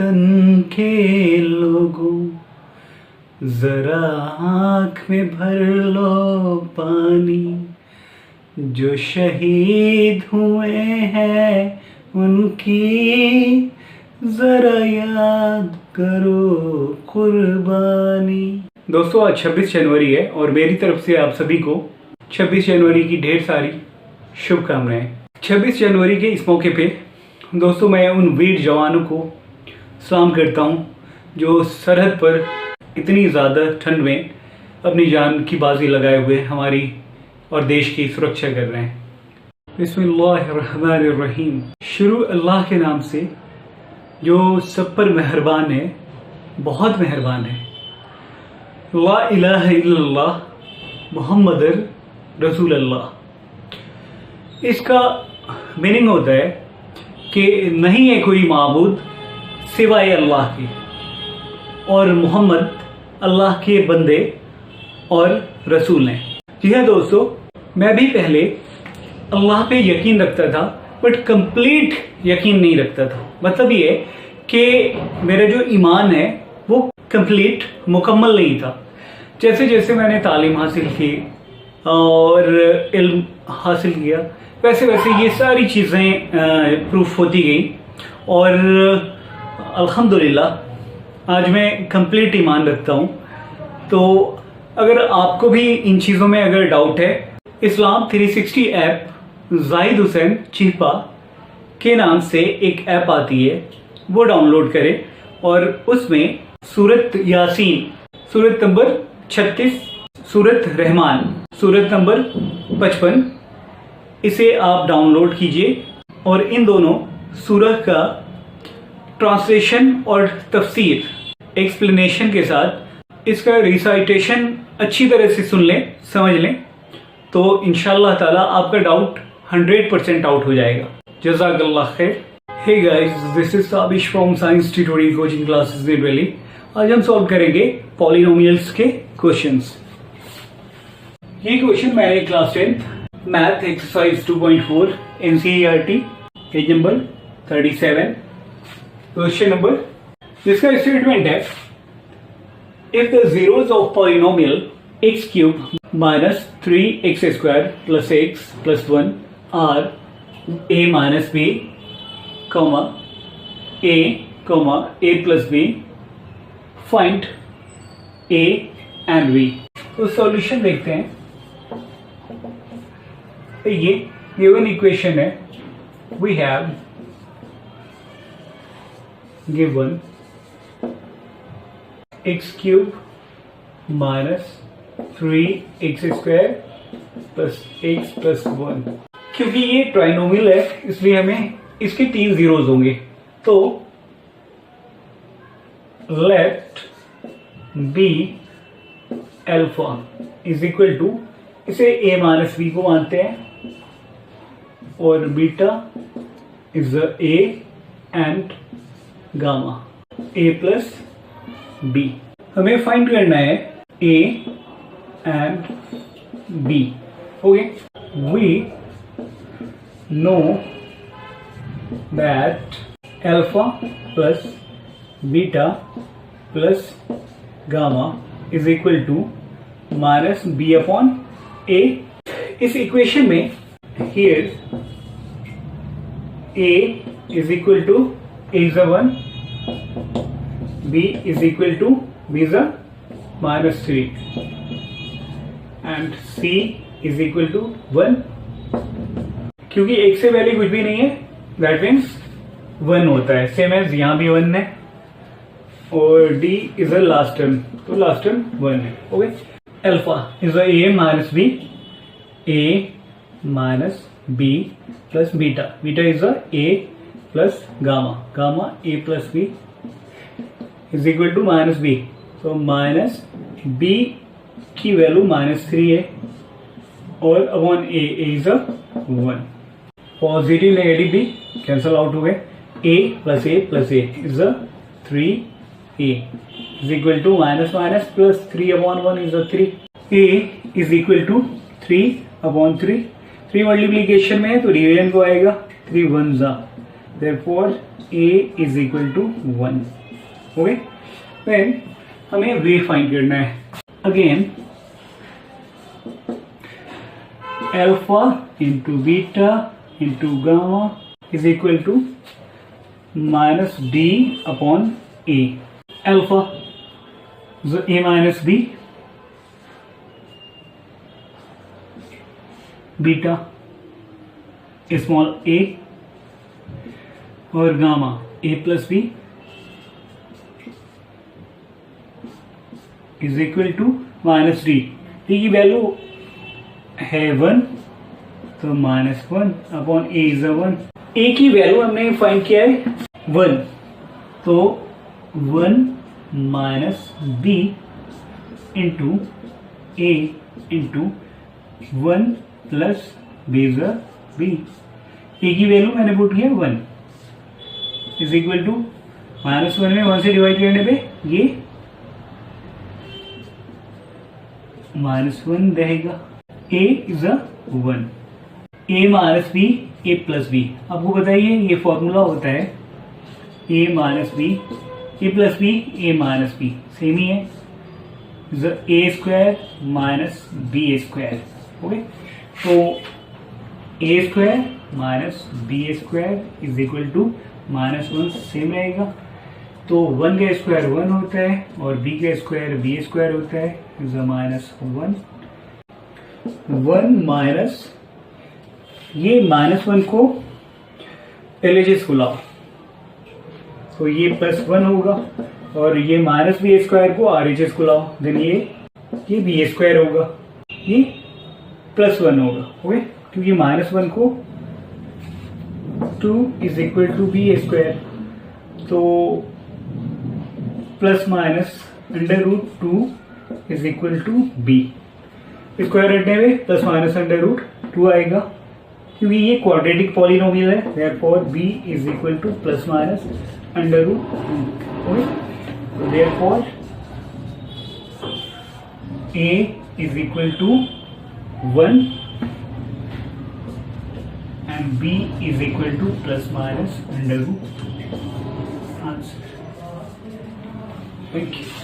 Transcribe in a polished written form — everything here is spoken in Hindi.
वतन के लोगों, जरा आँख में भर लो पानी, जो शहीद हुए हैं उनकी जरा याद करो कुर्बानी। दोस्तों आज 26 जनवरी है और मेरी तरफ से आप सभी को 26 जनवरी की ढेर सारी शुभकामनाएं। 26 जनवरी के इस मौके पे दोस्तों मैं उन वीर जवानों को सलाम करता हूं जो सरहद पर इतनी ज़्यादा ठंड में अपनी जान की बाजी लगाए हुए हमारी और देश की सुरक्षा कर रहे हैं। बिस्मिल्लाहिर्रहमानिर्रहीम। शुरू अल्लाह के नाम से जो सब पर मेहरबान है, बहुत मेहरबान है। ला इलाहा इल्लल्लाह मुहम्मदुर रसूलुल्लाह। इसका मीनिंग होता है कि नहीं है कोई माबूद सिवाय अल्लाह के और मोहम्मद अल्लाह के बंदे और रसूल हैं। जी हाँ दोस्तों, मैं भी पहले अल्लाह पे यकीन रखता था बट कंप्लीट यकीन नहीं रखता था। मतलब ये कि मेरा जो ईमान है वो कंप्लीट मुकम्मल नहीं था। जैसे जैसे मैंने तालीम हासिल की और इल्म हासिल किया वैसे वैसे ये सारी चीज़ें प्रूफ होती गई और अल्हम्दुलिल्लाह आज मैं कंप्लीट ईमान रखता हूँ। तो अगर आपको भी इन चीज़ों में अगर डाउट है, इस्लाम 360 ऐप जाहिद हुसैन चीपा के नाम से एक ऐप आती है, वो डाउनलोड करें और उसमें सूरत यासीन, सूरत नंबर 36, सूरत रहमान, सूरत नंबर 55, इसे आप डाउनलोड कीजिए और इन दोनों सूरह का ट्रांसलेशन और तफसीर एक्सप्लेनेशन के साथ इसका रिसाइटेशन अच्छी तरह से सुन लें, समझ लें, तो इंशाअल्लाह ताला आपका डाउट 100% आउट हो जाएगा। जज़ाकल्लाह खैर। Hey guys, this is Tabish from science tutorial coaching classes in Delhi. आज हम सॉल्व करेंगे पॉलिनोमियल्स के क्वेश्चंस। ये क्वेश्चन मैंने class 10th math exercise 2.4 NCERT page number 37 question number, जिसका स्टेटमेंट है if the zeros of polynomial x cube minus 3x square plus x plus 1 are a minus b comma a plus b, find a and b। तो सॉल्यूशन देखते हैं। ये गिवन इक्वेशन है, we have given x cube minus 3x square plus x plus 1। क्योंकि ये ट्राइनोमियल है इसलिए हमें इसके 3 जीरोज होंगे। तो let be alpha is equal to, इसे a माइनस बी को मानते हैं और beta is a and gamma a plus b। हमें फाइंड करना है a and b। Okay, we know that alpha plus beta plus gamma is equal to minus b upon a। इस इक्वेशन में here a is equal to a is a 1, b is equal to b is a minus 3 and c is equal to 1। क्योंकि एक से पहले कुछ भी नहीं है that means 1 होता है, सेम एज यहाँ भी 1 है और d is a last term, तो लास्ट टर्म 1 है। Okay, alpha is a a minus b, a minus b plus beta, beta is a plus gamma, gamma a plus b is equal to minus b। so minus b की वैल्यू -3 है और upon a is a 1। Positive negative भी कैंसल आउट हो गए। a plus a is a 3a is equal to minus minus plus 3 upon 1 is a 3। a is equal to 3 upon 3, 3 multiplication में है तो डिवीजन को आएगा 3 1 जा therefore a is equal to 1. Okay, then हमें वे फाइंड करना है. Again alpha into beta into gamma is equal to minus D upon A. Alpha A minus B, beta small A, और gamma A plus B is equal to minus D. D की वैल्यू है 1, तो minus 1 upon A is 1. A की वैल्यू हमने फाइंड किया है 1, तो 1 minus B into A into 1 plus B is B. A की वैल्यू मैंने पुट किया 1 इज इक्वल टू माइनस 1 में 1 से डिवाइड करने पे ये माइनस 1 रहेगा. A is 1. A minus B A plus B. आपको बताइए ये फॉर्मूला होता है A minus B A plus B A minus B, same ही है. A square minus B square. Okay, तो A square minus B square is equal to minus 1, same रहेगा. तो 1 का स्क्वायर 1 होता है और b का स्क्वायर b स्क्वायर होता है, इज माइनस 1. 1 माइनस ये माइनस 1 को एलएचएस को लाओ तो ये प्लस 1 होगा, और ये माइनस बी स्क्वायर को आरएचएस को लाओ, देन ये बी स्क्वायर होगा, ये प्लस 1 होगा. ओके, क्योंकि माइनस 1 को 2 is equal to B square, तो plus minus under root 2 is equal to B. Square रखने में प्लस माइनस अंडर रूट 2 आएगा, क्योंकि ये क्वाड्रेटिक पॉलिनोमियल है. Therefore b is equal to plus minus under root 2. Therefore a is equal to 1 and b is equal to plus minus under root. Answer. Thank you.